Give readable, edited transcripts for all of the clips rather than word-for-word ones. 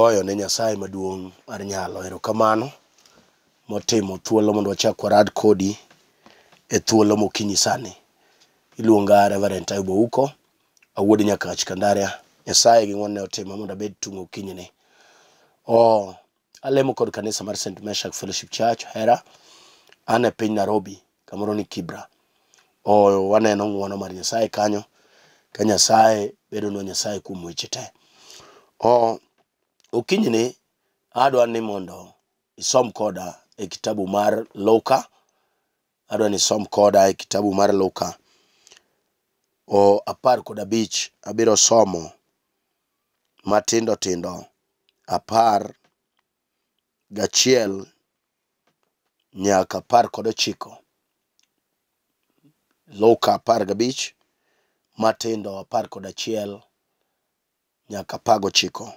Wagoyo ne Nyasaye maduong' mar nyalo erokamano motimo thuolo mondo wachak warad kodi e thuolo mokinyi sani. Iluonga Reverend Ayub awuod Nyakach Kandaria. Nyasaye gi ng'wono ne otimo mondo abed tung' okinyi ni. Alemo kod kanisa mar St. Meshach Fellowship Church Hera. An e piny Nairobi kamoro ni Kibra. Waneno ng'wono mar Nyasaye kanyo ka Nyasaye bedo no Nyasaye kuom weche te. Okinyi ni adwa ni mondo isom koda e kitabu mar Luka. Adwa ni isom koda e kitabu mar Luka. 15 abiro somo matindo tindo 11 nyaka 19. Luka 15 matindo 11 nyaka 19.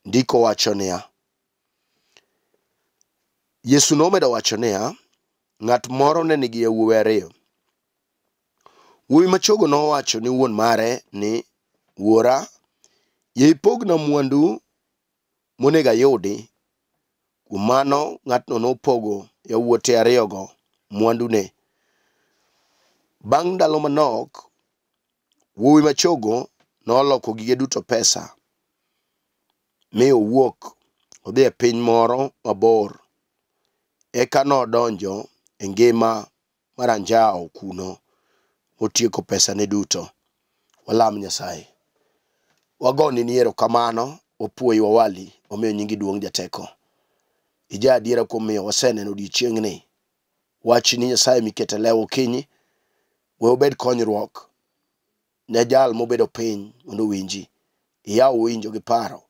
Ndiko wacho niya: Yesu nomedo wacho niya, ng'at moro ne nigi yawuowi 2. Wuowi machogo nowacho ni wuon mare ni, Wuora, yie ipogna mwandu monego ayudi. Kuom mano ng'atno nopogo yawuote ariyogo mwandune. Bang' ndalo manok, wuowi machogo noloko gige duto pesa mi owuok odhi e piny moro mabor. Eka nodonjo e ngima mar anjawo kuno motieko pesane duto. Walam Nyasaye. Wagoni ni erokamano, opuoyi wawali, omiyo nyingi duong' jateko. Ija adiera kuom miyo waseneno odiechieng'ni. Wachni Nyasaye mikete lewo okinyi, we obed konyruok ne jal mobedo piny mondo winji. Iyaw winjo gi paro.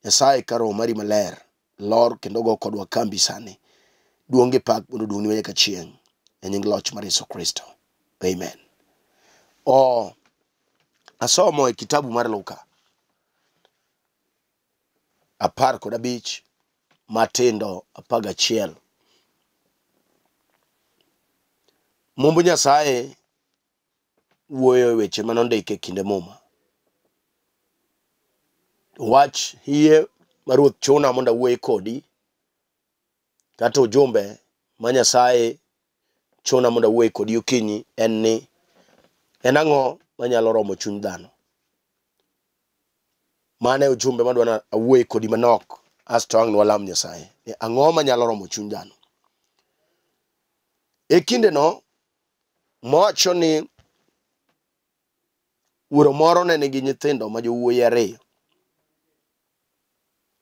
Nyasaye ka Roho mari maler lor kendo go kodwa kambi sani. Duong' gi pak mondo duong' ni nyaka chieng'. E nying loch mar Yesu Kristo. Amen. Asomo e kitabu mar Luka 15 matindo 11. Mumbu Nyasaye wuoyo e weche manondike kinde muma. Wach hie ma Ruoth chuna mondo awuoye kodi, kata ujumbe ma Nyasaye chuna mondo awuoye kodi okinyi en ni, en ang'o manyalo romo chuny dhano. Mane ujumbe madwa na awuoye kodi manok. Asto ang' walam Nyasaye. Ang'o manyalo romo chuny dhano. E kinde no mowacho ni wuoro moro ne nigi nyithindo ma jowuoyi 2.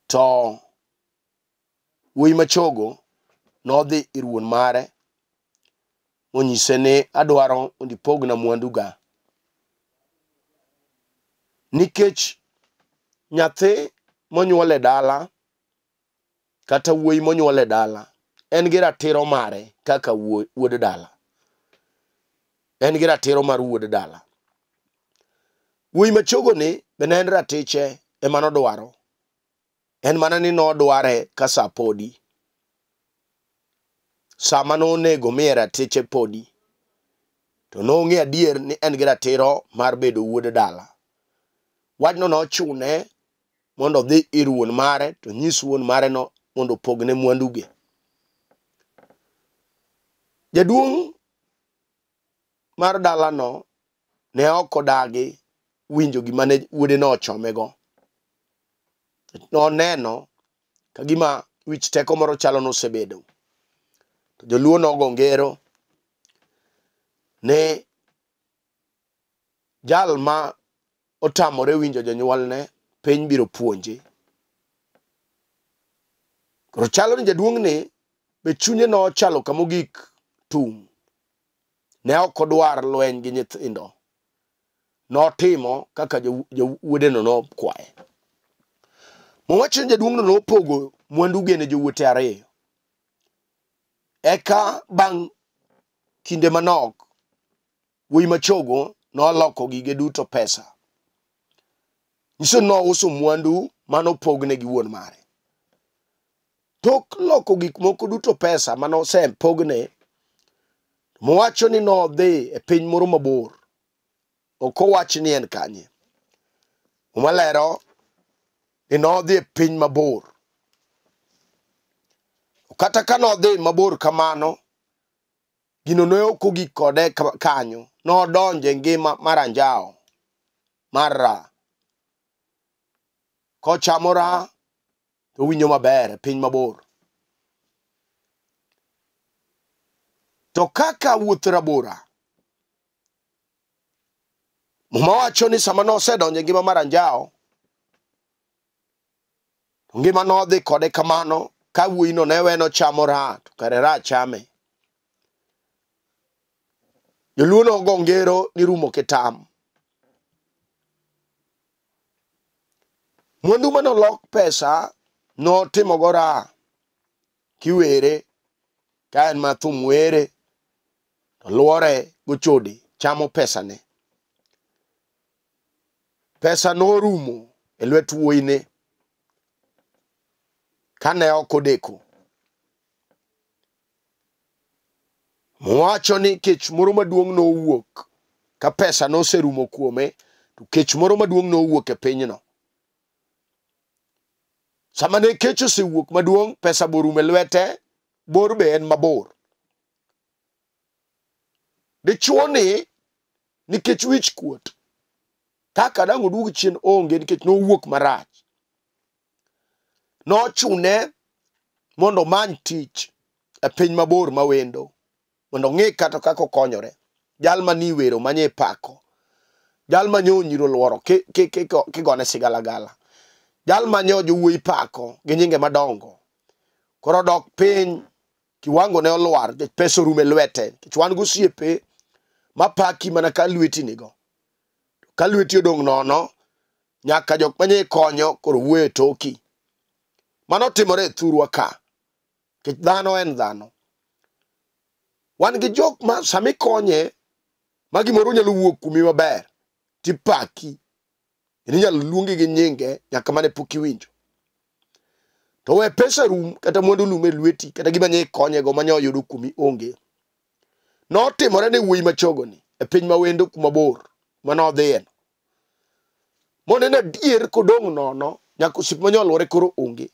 To wuoyi machogo nodhi ir wuon mare monyise ni, adwaro mondo ipogna mwanduga. Nikech nyathi monyuol e dala kata wuoyi monyuol e dala en gi ratiro mare kaka wuod dala. En gi ratiro mar wuod dala. Wuoyi machogo ni bende en ratiche ema nodwaro. En mana ni nodware ka sa podi. Sama nonego miye ratiche podi. To nong'e adier ni en gi ratiro mar bedo wuod dala. Wajno nochune mondo dhi ir wuon mare to nyis wuon mare no mondo opogne mwanduge. Jaduong' mar dala no ne ok odagi winjo gima ne wuode no ochomego. Noneno kagima wich teko moro chalo nosebedo. To joluo nogo ngero ne jal ma otamore winjo jonyuolne piny biro puonje. Koro chalo ni jaduong' ni be chunye no chalo kamogik tum. Ne ok odwar lweny gi nyithindo. Notimo kaka jowuode no nokwaye. Mowacho ni jaduong' no nopogo mwanduge ne jowuote 2. Eka bang' kinde manok, wuoyi machogo noloko gige duto pesa. Nyiso nouso mwandu manopogne gi wuon mare. Tok loko gik moko duto pesa manosepogne, mowacho ni nodhi e piny moro mabor. Ok owach ni en kanye. Umalero ni nodhi e piny mabor. Kata ka nodhi mabor kamano, gino ne ok ogik kode kanyo. Nodonje ngima mar anjawo, mar ra. Kochamo ra, to winjo maber e piny mabor. To kaka wuoth rabora, Muma wacho ni sama nosedonje ngima mar anjawo, ngima nodhi kode kamano, ka wuoyino ne weno chamo ra, to kare ra chame. Joluo nogo ngero ni rumo kitam. Mwandu manolok pesa notimogo ra kiwere, ka en ma thum were, to luore gochode chamo pesane. Pesa norumo e lwet wuoyine kane ok odeko. Mwacho ni kech moro maduong' nowuok ka pesa noserumo kuome, to kech moro maduong' nowuok e pinyno. Sama ne kech osewuok maduong', pesa borumo e lwete, bor be en mabor. Dichuo ni nikech wich kuot, kaka dang' oduog chien onge nikech nowuok marach. Nochune mondo omany tich e piny mabor mawendo, mondo ng'e kata kaka okonyore. Jal mani wero manye pako, jal manyo nyiro luoro kigone sigalagala, jal manyo jowuoyi pako gi nyinge madongo. Koro dok piny, kiwango ne olwar, pesa orumo e lwete, kichwan gosiepe mapaki mana ka lweti nigo. Ka lweti odong' nono, nyaka jok manye konyo koro wuoyo e toki. Mano timore e thurwa ka, kech dhano en dhano. Wan gi jok ma sami konye, ma gimoro nyalo wuok kumi maber, tipaki. Inyalo luongi gi nyinge nyaka mane pok iwinjo. To we pesa rum kata mwandu rum e lweti, kata gima nye konyego manya oyudo kumi onge. Notimore ne wuoyi machogo ni e piny mawendo kumabor manodhiye. Monene adier kodong' nono, nyaka osip manyoluore koro onge.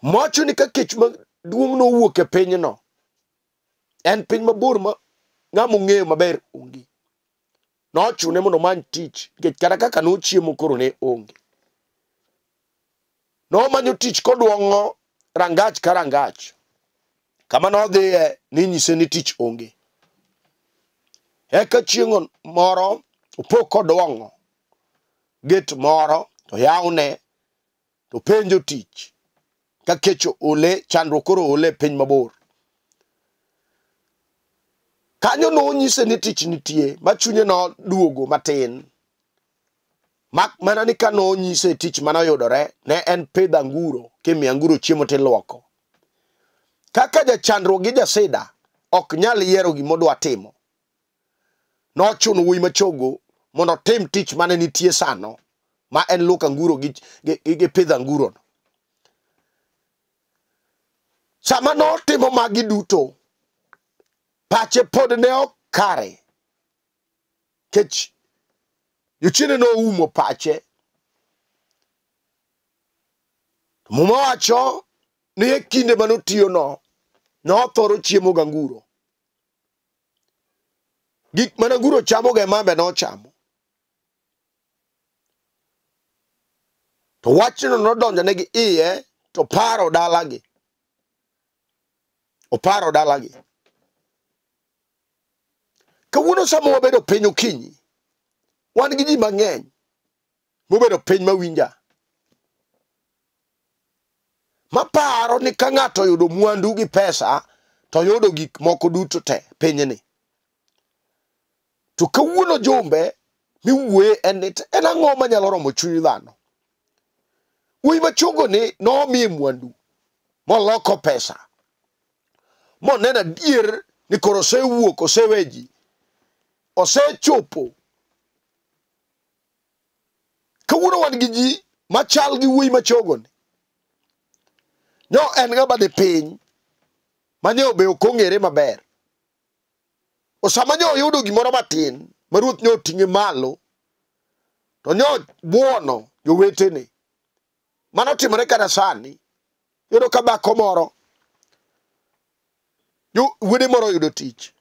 Mwacho ni ka kech maduong' nowuok e pinyno, en piny mabor ma ng'amo ng'eyo maber onge. Nochune mondo omany tich, nikech kata kaka nochiemo koro ne onge. Nomanyo tich koduong'o rangach ka rangach. Kama nodhiye ninyise ni tich onge. Eka chieng' moro opo koduong'o get moro, to yawne, to penjo tich. Ka kech ole, chandro koro ole piny mabor. Kanyo nonyise ni tich nitie, ma chunye noduogo matin. Mana ni ka nonyise tich manoyudore, ne en pidho anguro, kimiyo anguro chiemo tiluoko. Kaka jachandruok gi jasida ok nyal yiero gimodwa timo, nochuno wuoyi machogo mondo tim tich mane nitie sano, ma en luoko anguro gi pidho anguro no. Sama notimo magi duto, pache pod ne ok kare, kech jochiende noumo pache. Muma wacho ni e kinde manotiyo no, nothoro chiemo ganguro. Gik mana anguro chamo ga mambe nochamo. To wachno nodonjo ne gi iye, to paro dalagi. Oparo dalagi. Kawuono sama wabedo piny okinyi, wan gi ji mang'eny mobedo piny mawinja, maparo ni ka ng'ato oyudo mwandu gi pesa, to yudo gik moko duto te pinyni. To kawuono jumbe miwuoye en ang'o manyalo romo chuny dhano? Wuoyi machogo ni nomiye mwandu, moloko pesa, moneno adier ni koro osewuok, oseweji, osechopo. Kawuono wan gi ji machal gi wuoyi machogo ni. Nyo en ga bade piny, manyo be ok ong'ere maber. Osama nyo oyudo gimoro matin, ma ruoth nyo oting'e malo, to nyo buono jowetene. Mano timore kata sani. Yudo ka dhako moro wuode moro yudo tich.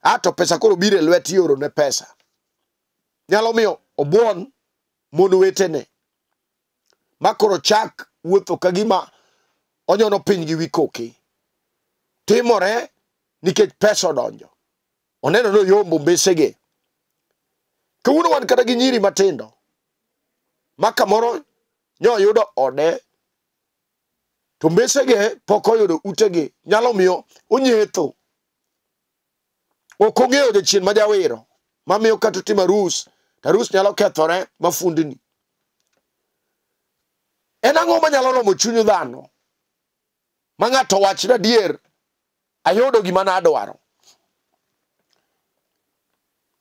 Ato pesa koro biro e lweti oro ne pesa. Nyalo miyo obuon mon wetene. Ma koro chak wuotho kagima onyono piny gi wi koke. Timore nikech pesa odonjo. Oneno no yombo mbesege. Kawuono wan kata gi nyiri matindo. Ma kamoro nyo yudo ode. To mbesege pok oyudo utege. Nyalo miyo onyetho. Ok ong'eyo jachien ma jawero. Ma miyo kata timo arus. Arus nyalo kethore mafundni. En ang'o manyalo romo chuny dhano? Ma ng'ato wachna adier. Ayudo gima nadwaro.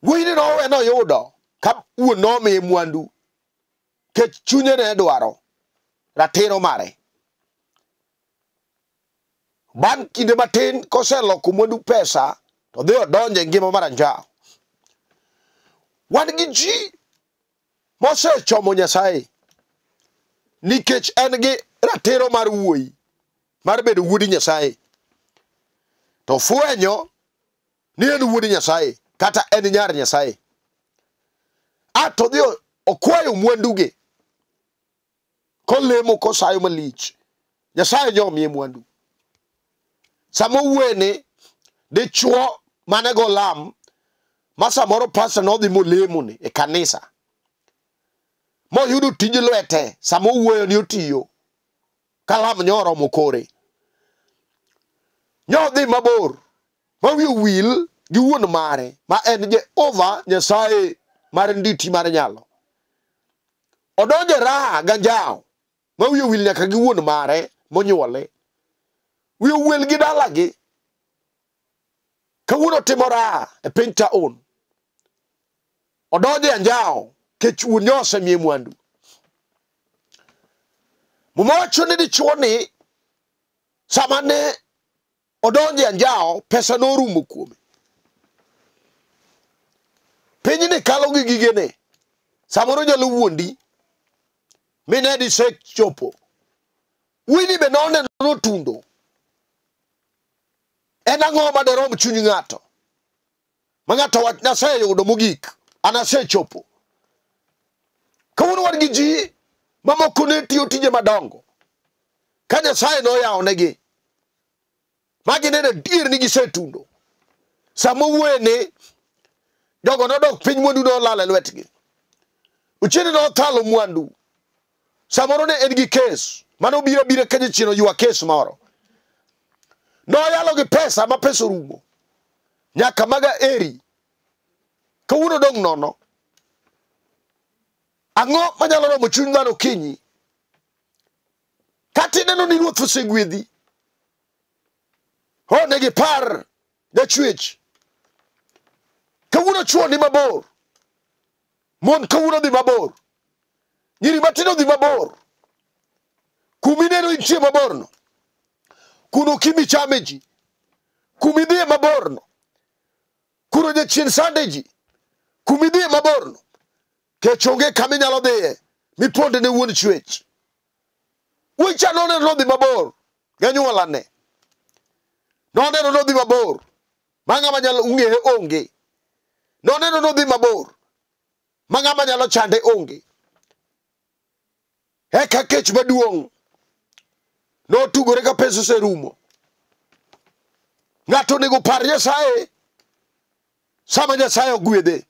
Wuoyini nowe noyudo ka wuon nomiye mwandu. Kech chunye ne dwaro ratiro mare. Bang' kinde matin koseloko mwandu pesa to dhi odonje e ngima mar anjawo. Wan gi ji mosechomo Nyasaye nikech en gi ratiro mar wuoyi mar bedo wuod Nyasaye. To fwenyo ni en wuod Nyasaye kata en nyar Nyasaye. Ato dhi okwayo mwanduge. Kolemo kosayo malich. Nyasaye nyomiye mwandu. Samo wuone dichuo manego lam. Masa moro pasa nodhi molemone e kanisa. Moyudo tij lwete. Samo wuoyo ni otiyo. Kalam nyoro mokore. Nyodhi mabor. Mawiyo wil gi wuon mare. Ma en Jehova Nyasaye mar nditi mar nyalo. Odonje raha ganjao. Mawiyo wil nyaka gi wuon mare monyuole. Wiyo wil gi dalagi. Kawuono timo raha e piny taon. Odonje anjao kech wuon nyose miye mwandu. Mumocho ni dichuo ni sama ne odonje anjao pesa norumo kuome. Piny ni kalo gi gigene. Samoro nyalo wuondi. Mine di se chopo. Wini be none notundo. En ang'o ma de rom chuny ng'ato. Ma ng'ato wach Nyasaye yudo mogik. Anase chopo. Kawuono wan gi ji mamoko ne tiyo tije madongo. Ka Nyasaye noyawo negi. Magi nene dier ni gisetundo. Samo wuone jogo nodok piny mwandu nolal e lwetgi. Uchini nothalo mwandu. Samoro ne en gi kes. Mano bira ka jachien oywa kes moro. Noyalo gi pesa ma pesa orumo. Nyaka maga eri. Kawuono dong nono. Ang'o manyalo romo chuny dhano kinyi? Kati neno ni ruoth osegwedhi. Ho negi par jachwech. Kawuono chuo ni mabor. Mon kawuono dhi mabor. Nyiri matindo dhi mabor. Kumineno intie maborno. Kuno kimi chameji. Kumidhie maborno. Kuno jachien sandeji. Kumidhie maborno. Kechonge kami nyalo dhiye. Miponde ne wuon chwech. Wicha noneno nodhi mabor. Ganyuolane. Noneno nodhi mabor. Mang'ama nyalo ung'eye onge. Noneno nodhi mabor. Mang'ama nyalo chande onge. Eka kech maduong'. Notugore ka pesa oserumo. Ng'ato nego par Nyasaye. Sama Nyasaye ogwedhe.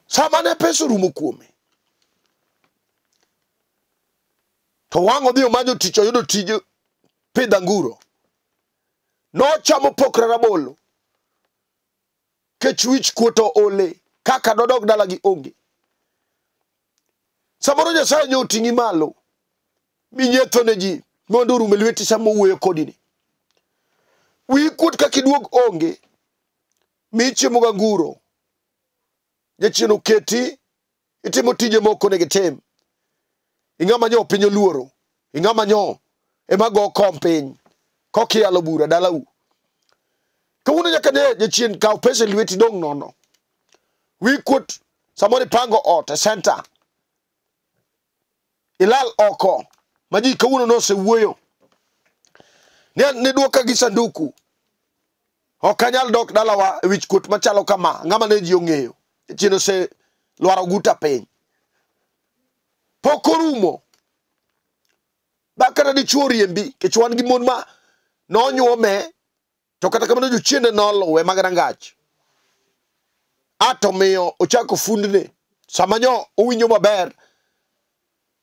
Sama ne pesa orumo kuome. To wang'o dhi omanyo tich oyudo tij pidho anguro. Nochamo pokra rabolo. Kech wich kuoto ole. Kaka dodog dala gi onge. Samoro Nyasaye nyo ting'i malo. Minyetho ne ji. Mondo orume lweti sama wuoyo kodini. Wi kuot kaka iduog onge. Michiemo ga anguro. Jachien oketi. Itimo tije moko ne gitim. Ing'ama nyo piny oluoro. Ing'ama nyo ema go kom piny. Kokiyalo bura dalau. Kawuono nyaka ne jachien kaw pesa lweti dong nono. Wi kuot samoro pango ot e center. Ilal oko. Maji kawuono no se wuoyo. Ne duoka gi sanduku. Ok anyal dok dalawa e wich kuot machalo kama. Ng'ama ne ji ong'eyo. Chino se lwaro guta piny. Pok orumo. Bakara di chuo riembi. Kech wan gi mon ma nonyuome. To kata kamano jochiende noluwe magrangach. Ato miyo ochako fundne. Sama nyo owinjo maber.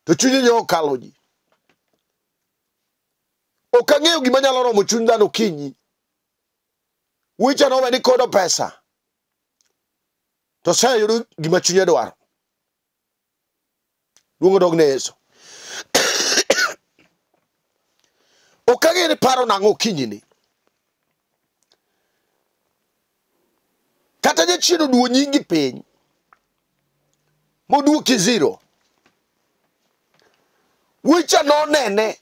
To chunye nyo okalo ji. Ok ang'eyo gima nyalo romo chuny dhano kinyi. Wicha nowe ni kodo pesa. To sayudo gima chunye dwaro. Luongo dog ne Yesu. Ok ang'eyo ni paro nang'o kinyi ni. Kata jachien oduo nyingi piny. Moduoki zero. Wicha nonene.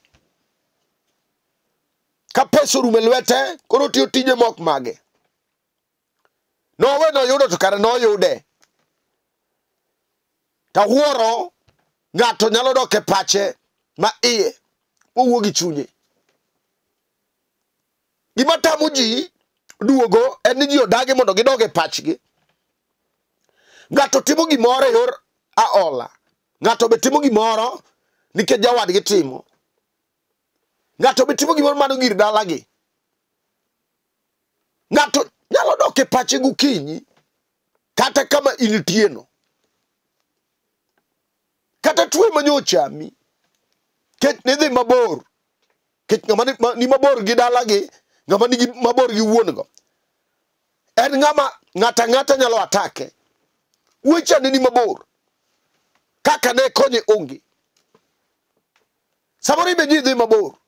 Ka pesa orume lwete, koro tiyo tije mok mage. Nowe noyudo to kare noyude. Ta wuoro ng'ato nyalo dok e pache ma iye owuok gi chunye. Gima tamo ji duogo en ni ji odagi mondo gidog e pachgi. Ng'ato timo gimoro e yor aola. Ng'ato be timo gimoro nikech jawadgi timo. Ng'ato be timo gimoro mano gir dalagi. Ng'ato nyalo dok e pache gokinyi kata kama initieno. Kata tuwe manyo chami. Kech nidhi mabor. Kech ng'ama ni mabor gi dalagi. Ng'ama ni mabor gi wuon go. En ng'ata nyalo atake. Wicha ni mabor. Kaka ne konye onge. Samoro ibe ji dhi mabor.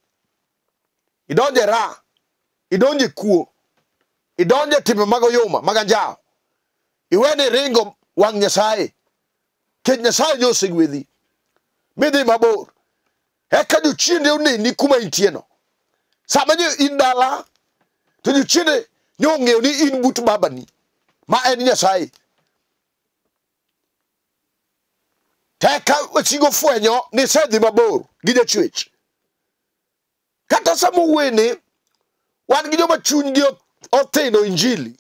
Idonje ra. Idonje kuo. Idonje timbe mag oyuma, mag anjawo. Iwene ringo wang' Nyasaye. Kech Nyasaye nyo osegwedhi. Midhi mabor. Eka jochiende oneni kuma intieno. Sama nyo in dala, to jochiende nyo ong'eyo ni in but babani. Ma en Nyasaye. Teka wasigo fwenyo ni sedhi mabor gi jachwech. Kata samo wene, wan gi joma chuny gi othino injili.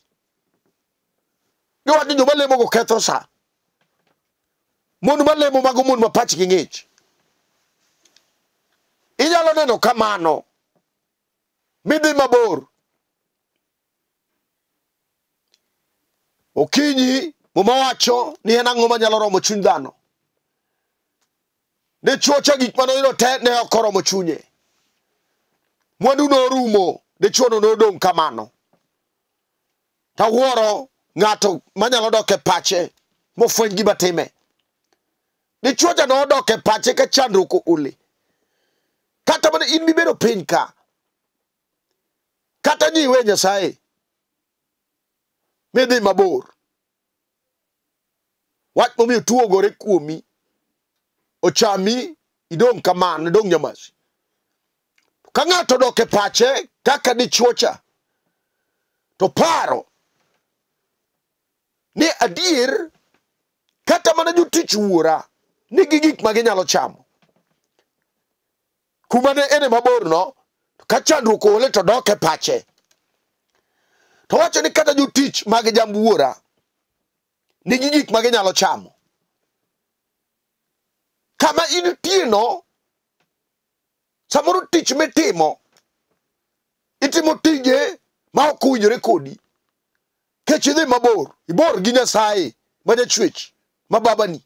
Giwacho joma lemo go ketho sa. Mon malemo mago mon ma pachgi ng'ich. Inyalo neno kamano. Midhi mabor. Okinyi muma wacho ni en ang'o manyalo romo chuny dhano. Ne chuocha gik manoyudo te ne ok oromo chunye. Mwandu norumo. Ne chuono nodong' kamano. Ta wuoro ng'ato manyalo dok e pache mofweny gima time. Ne chuocha nodok e pache ka chandruok ole. Kata mana in mibedo piny ka. Kata nyiwe Nyasaye. Midhi mabor. Wach momiyo tuo ogore kuomi. Ochami, idong' kamano, idong' nyamasi. Ka ng'ato dok e pache, kaka ni chuocha, to paro ni adier, kata mana jotich Wuora, nigi gik ma ginyalo chamo. Kuma ne ene mabor no, ka chandruok ole to dok e pache. To wacho ni kata jotich mag jamb Wuora, nigi gik ma ginyalo chamo. Kama intie no, samoro tich mitimo, itimo tije ma ok owinjore kodi. Kech idhi mabor, ibor gi Nyasaye ma jachwech, ma babani.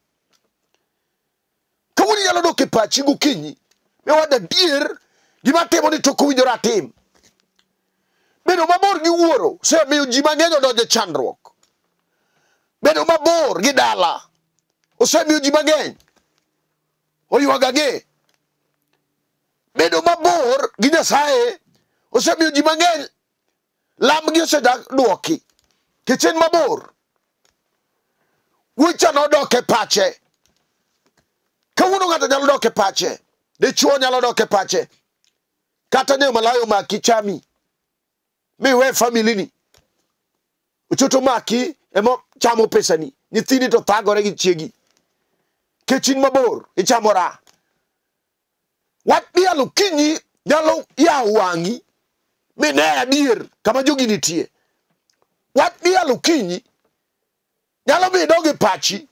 Kawuono nyalo dok e pachi gokinyi, miwada adier gima timo ni tok owinjore atim. Bedo mabor gi wuoro, osemiyo ji mang'eny odonjo e chandruok. Bedo mabor gi dala, osemiyo ji mang'eny oywagage. Bedo mabor gi Nyasaye osemiyo ji mang'eny lamgi osedak duoki. Kech en mabor. Wicha nodok e pache. Kawuono ng'ato nyalo dok e pache. Dichuo nyalo dok e pache. Kata ne malayo maki chami. Miwe family ni. ochoto maki emo chamo pesani, nyithini to thagore gi chiegi. Kechin mabor ichamora. Wat dialo kinyi nyalo yawo wangi mine adier kama jogi nitie. Wat dialo kinyi nyalo bedo gi pachi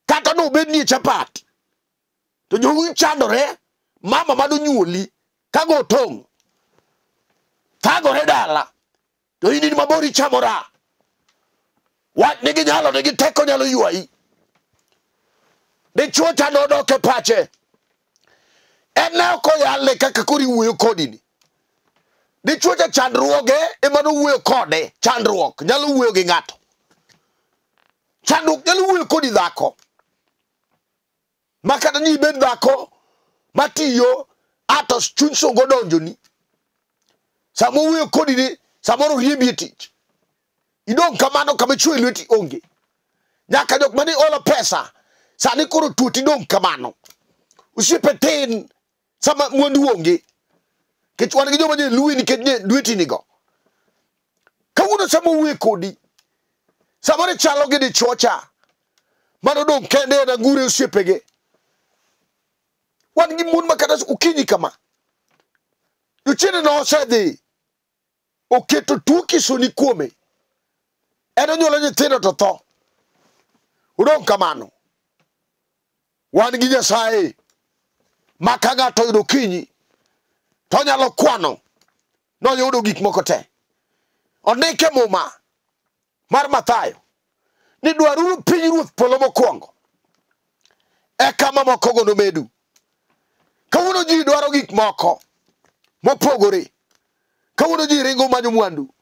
kata no bedni chapat. To jogi chandore mama madonyuoli kago tong. Thagore dala. To ini mabor ichamora. Wat nigi nyalo nigi teko nyalo yuai. Dichuo cha nodoke pache. Ena ko yale kaka kuri wuoyo kodini. Dichuo cha chandruoge emano wuoyo kode. Chandruok nyalo wuoyo gi ng'ato. Chandruok nyalo wuoyo kodi dhako. Makata ni ibed dhako matiyo ato chuny songo donjoni. Samo wuoyo kodini samoro riembi e tich. Idong kamano kama chuo e lweti onge. Nyaka jok mani olo pesa sani koro tuoti dong kamano. Usiepe tin sama mwandu onge. Kech wan gi joma nye luwi nikech nye lweti nigo. Kawuono sama wuoyo kodi. Samoro chalo gi dichuo cha. Mano dong kende na ngure usiepege. Wan gi mon makata ukinyi kama. Yuchene no osedhi. Oketo tuo kisoni kuome. Eno nyuolo nyithindo to tho. Udong kamano. Wan gi Nyasaye ma ka ng'ato oyudo kinyi to nyalo kwano noyudo gik moko te. Ondike muma mar Mathayo ni dwaruru pinyruoth polo mokwongo eka mamokogo nomedu. Kawuono ji dwaro gik moko mopogore. Kawuono ji ringo manyo mwandu.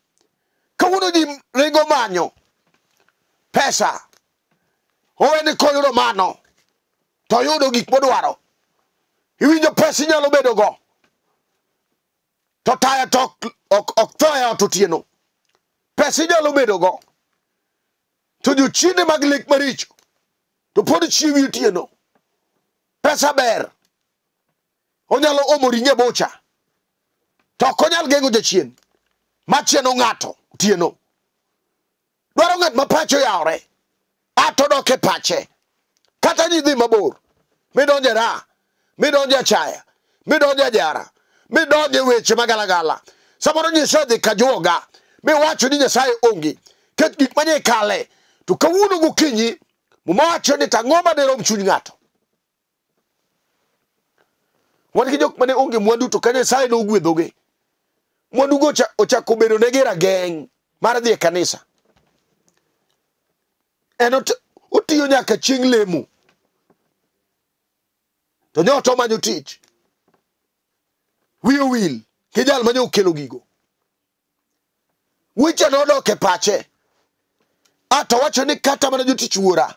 Kawuono ji ringo manyo pesa. Owene koyudo mano to yudo gik modwaro. Iwinjo pesa inyalo bedo go. To taya to ok thoya otieno. Pesa inyalo bedo go. To jochiende mag lek maricho to pod chiwi otieno. Pesa ber. Onyalo omo ringe bocha. To ok onyal gengo jachien. Machieno ng'ato otieno. Dwaro ng'at ma pacho yawre. Ato doke pache. Kata nyidhi mabor. Midonje ra. Midonje achaya. Midonje ajara. Midonje weche magalagala. Samoro nyisedhi kajuoga. Miwacho ni Nyasaye onge. Ket gik manye kale. To kawuono gokinyi. Mumawacho ni tang'o maderom chuny ng'ato. Wan gi jok mane onge mwandu to ka Nyasaye no ogwedhoge. Mwandu go ochako bedo negi rageng' mar dhi e kanisa. En otiyo nyaka chieng' lemo. To nyoto omanyo tich. Wiyo wil ki jal manyo okelo gigo. Wicha nodok e pache. Ato wacho ni kata mana jotich Wuora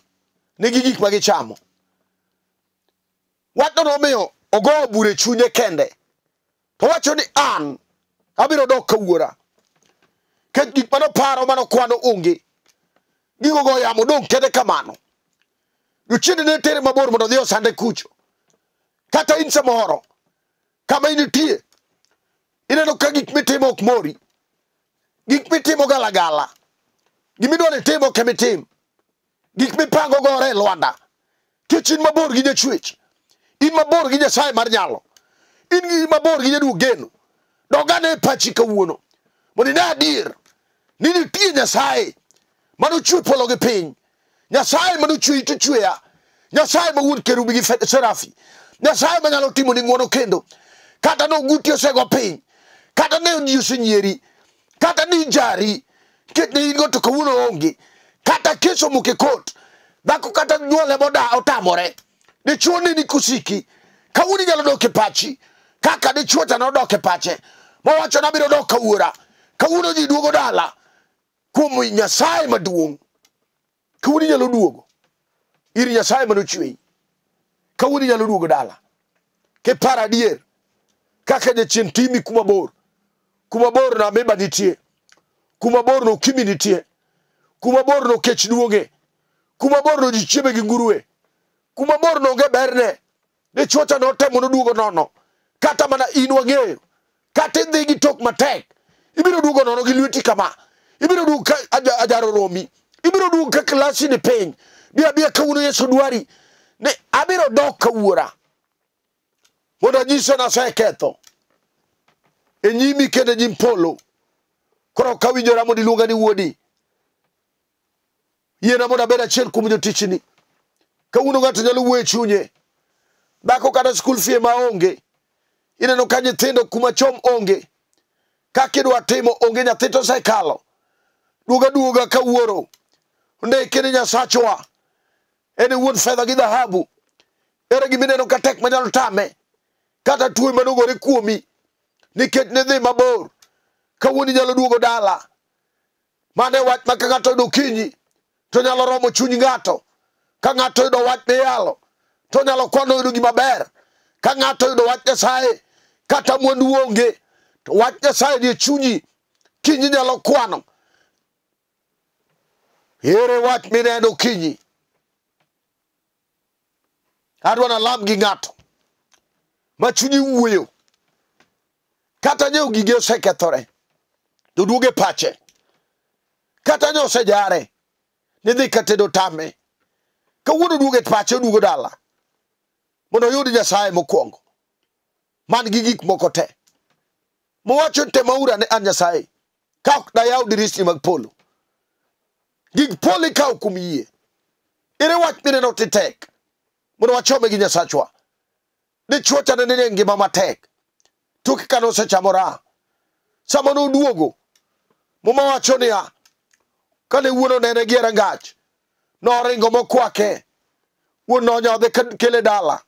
nigi gik ma gichamo. Watno nomiyo ogo bure chunye kende. To wacho ni an abiro dok ka Wuora. Ket gik manoparo manokwano onge. Gigo go yamo dong kede kamano. Jochiende ne tere mabor mondo dhi osande kucho. Kata in samoro kama initie ineno ka gik mitimo ok mori. Gik mitimo galagala. Gimidwa ni timo kemitim. Gik mipango gore Lwanda. Kech in mabor gi Nyachwech. In mabor gi Nyasaye mar nyalo. In mabor gi Nyaduo geno. Dogane pachi kawuono. Mondo ine adier ni nitie Nyasaye manochwe polo gi piny. Nyasaye manochwe ito chweya. Nyasaye ma wuon kerubi gi serafi. Nyasaye manyalo timo ni ng'wono kendo. Kata no guti osego piny. Kata ne ji osenyieri. Kata ni jari. Ket ne ingo to kawuono onge. Kata keso muke kot. Dhako kata nyuole moda otamore. Dichuo ni kusiki. Kawuono nyalo doke pachi. Kaka dichuo ta nodoke pache. Mowacho nabiro dok ka Wuora. Kawuono ji duogo dala. Kuom Nyasaye maduong'. Kawuono nyalo duogo. Iri Nyasaye manochweyi. Kawuono nyalo duogo dala. Ke para adier. Kaka jachien timi kuma bor. Kuma bor na meba nitie. Kuma bor no kimi nitie. Kuma bor no kech duoge. Kuma bor no ji chieme gi nguruwe. Kuma bor no onge berne. Dichuo cha notemo noduogo nono. Kata mana in wang'eyo. Kata idhi gi tok matek. Ibiro duogo nono gi lweti kama. ibiro duogo ka ajaro romi, ibiro duogo ka klasi ni piny, bia kawuono Yesu dwari ni abiro dok ka Wuora mondo nyiso naseketho e nyimi kendo nyim polo. Koro kawinjora mondo iluonga ni wuodi, yiena mondo abed achiel kuom jotichni. Kawuono ng'ato nyalo wuoyo e chunye, dhako kata skul fee maonge, ineno ka nyithindo kuma chom onge, kaka idwa timo onge, nyathi to osekalo, duoga ka wuoro ondike ni Nyasachwa en wuon fedha gi dhahabu. Ere gima ineno ka tek manyalo tame, kata tuo manogore kuomi nikech ne dhi mabor. Kawuono nyalo duogo dala. Mane wach ma ka ng'ato oyudo okinyi to nyalo romo chuny ng'ato. Ka ng'ato oyudo wach miyalo to nyalo kwano yudo gima ber. Ka ng'ato oyudo wach Nyasaye kata mwandu onge to wach Nyasaye ni e chunyi, kinyi nyalo kwano. Ere wach mineno kinyi? Adwa nalam gi ng'ato ma chunyi wuoyo, kata nyeo gige osekethore to duoge pache, kata nyo osejare ni dhi katedo tame. Kawuono duoge pache, oduogo dala mondo oyud Nyasaye mokwongo man gi gik moko te. Mowacho temaura ne an Nyasaye ka ok dayaw dirisni mag polo, gig polo ikaw kum yie. Ere wach mineno titek mondo wachome gi Nyasachwa? Dichuo cha nene ngima matek tok kano osechamo raha. Sama noduogo muma wacho niya, kane wuono nene gi rangach, noringo mokwake. Wuon nonyodhe kele dala,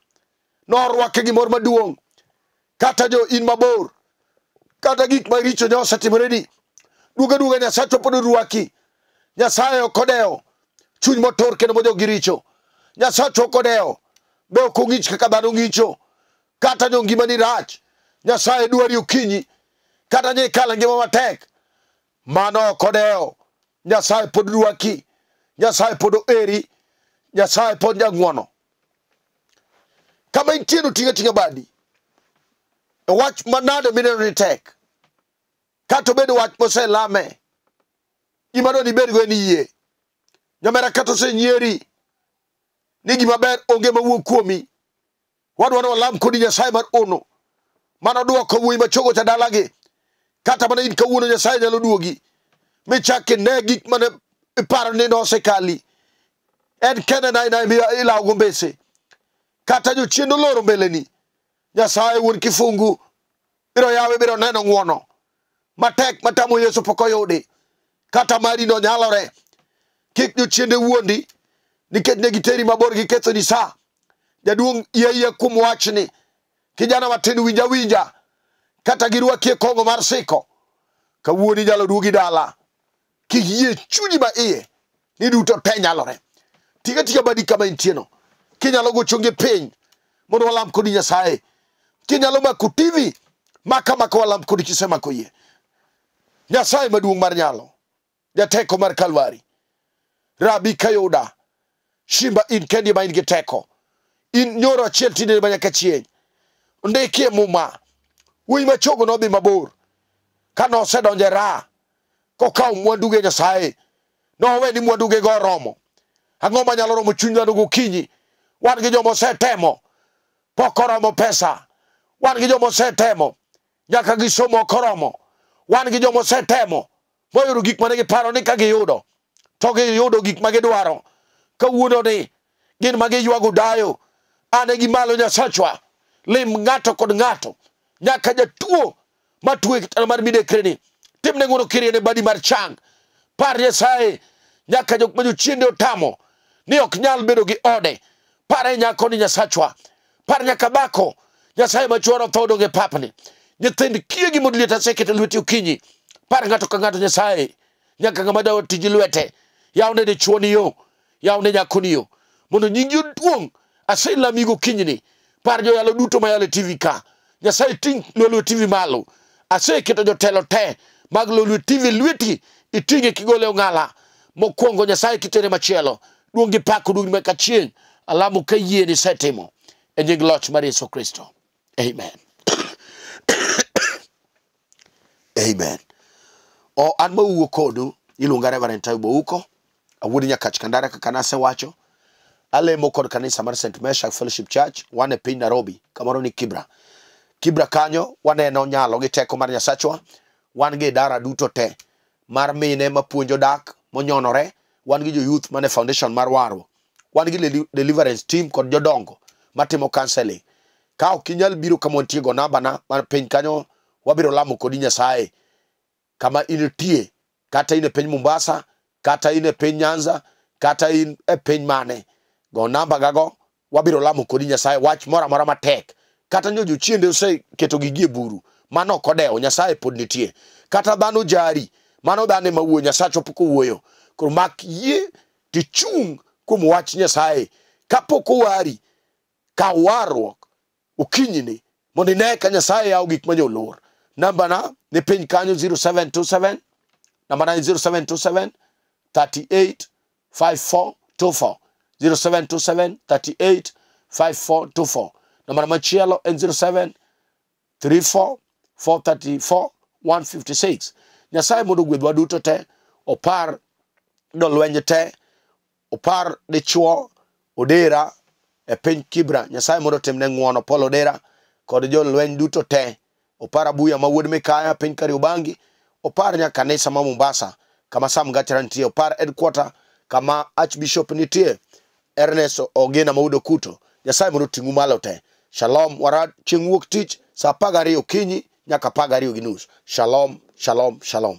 norwake gi mor maduong'. Kata jo in mabor, kata gik maricho nyosetimoreni, duoga Nyasachwa pod orwaki. Nyasaye okodeo chuny motor kendo mojo gi richo. Nyasachwa okodeo be ok ong'ich kaka dhano ng'icho. Kata nyo ngima ni rach, Nyasaye dwari okinyi. Kata nye kala ngima matek, mano okodeo. Nyasaye pod rwaki, Nyasaye pod oeri, Nyasaye pod jang'wono. Kama intieno tinga badi, wach manade mineno ni tek, kata obedo wach moselame, gima dwani ibed go en yie. Nyamera kata osenyieri ni gima ber onge mawuok kuomi, wadwa ni walam kodi Nyasaye mar ono mano duoko wuoyi machogo cha dalagi. Kata mana in kawuono Nyasaye nyalo duogi michak ine gik mane iparo ni nosekali. En kende na ilawo go mbese, kata jochiende oloro mbeleni. Nyasaye wuon kifungu biro yawe, biro neno ng'wono matek matamo Yesu pok oyudi. Kata mari no nyalore, kik jochiende wuondi nikech ne giteri mabor gi ketho ni sa. Jaduong' yie kuom wachni, kijana matin winja, kata girwaki e kongo mar siko. Kawuoni nyalo duogi dala, kiyie chunyi ma iye ni duto te nyalore. Tiga badi kama intieno, kinyalo gochonge piny mondo walam kodi Nyasaye. Kinyalo mako TV maka walam kodi kisemako yie. Nyasaye maduong' mar nyalo, jateko mar Kalvari, Rabi Kayuda, Shimba in kendi ma in gi teko. In nyoro achiel tinde manyaka chieng'. Ndike muma, wuoyi machogo nodhi mabor, kano osedonje raha, kokaw mwanduge Nyasaye, nowe ni mwanduge go oromo. Ang'o manyalo romo chuny dhano gokinyi? Wan gi jomo osetemo, pok oromo pesa. Wan gi jomo osetemo, nyaka gisomo ok oromo. Wan gi jomo osetemo, moyudo gik mane giparo ni ka giyudo to giyudo gik ma gidwaro. Kawuono ni gin ma giywago dayo. Ane gi malo Nyasachwa, lim ng'ato kod ng'ato, nyaka jatuo matuo e kitanda mar midekreni, timne ng'wono kiriene badi mar chang. Par Nyasaye, nyaka jok ma jochiende otamo ni ok nyal bedo gi ode. Pare nyako ni Nyasachwa, par nyaka bako Nyasaye machuoro tho donge papni. Nyithind kiegi mod liet asekete lweti okinyi. Par ng'ato ka ng'ato Nyasaye, nyaka ng'ama dawo tiji lwete, yawne dichuo ni yo, yawne nyako ni yo, mondo nyingi oduong'. Aselami gokinyi ni, par joyalo duto mayalo TV ka. Nyasaye ting' lolo TV malo. Aseketo jotelo te mag lolo TV lweti, itinge kigole ong'ala. Mokwongo Nyasaye kitere machielo, duongi pako duongi meka chieng'. Alamu ka yie ni setimo e nying loch mar Yesu Kristo. Amen. Amen. O an mawuo kodu iluonga Reverend Ayub uko awuod Nyakach Kandara kaka nasewacho. Alemo kod kanisa mar St. Meshach Fellowship Church, wan e piny Nairobi, kamoro ni Kibra. Kibra kanyo waneno nyalo gi teko mar Nyasachwa, wan gi dara duto te mar mine mapuonjo dak monyonore, wan gi jo youth mane foundation mar waro, wan gi deliverance team kod jodongo matimo counseling. Ka ok inyal biro kama wantie go namba na mar piny kanyo, wabiro lamo kodi Nyasaye kama initie, kata in e piny Mombasa, kata in e piny Nyanza, kata in e piny mane. Go namba gago, wabiro lamo kodi Nyasaye wach mora mora matek. Kata nyojo chiende use keto gigi e buru, mano kodeo Nyasaye pod nitie. Kata dhano jari, mano dhane mawuo Nyasaye poko wuoyo. Koro mak yie tichung kuom wach Nyasaye. Kapoko wari, ka warruok okinyini mondo ine ka Nyasaye yawo gik manyolor. Namba na ne piny kanyo 0727, namba na 0727 38 54 24, 0727 38 54 24. Namba machielo en 07 34 434 156. Nyasaye mondo gwedhwa duto te, opar jolwenje te, opar dichuo odera e piny Kibra. Nyasaye mondo timne ng'uono Paul Odera kod jolweny duto te. Opar Abuya ma wuod Mikaya piny Kariobangi, opar nya kanisa ma Mombasa kama Sam Gatira nitie, opar headquarter kama Archbishop nitie Ernest Ogena Maudo Kuto. Nyasaye mondo ting'u malo te. Shalom warad chieng' wuok tich sa 12 okinyi nyaka 12:30. Shalom, shalom, shalom.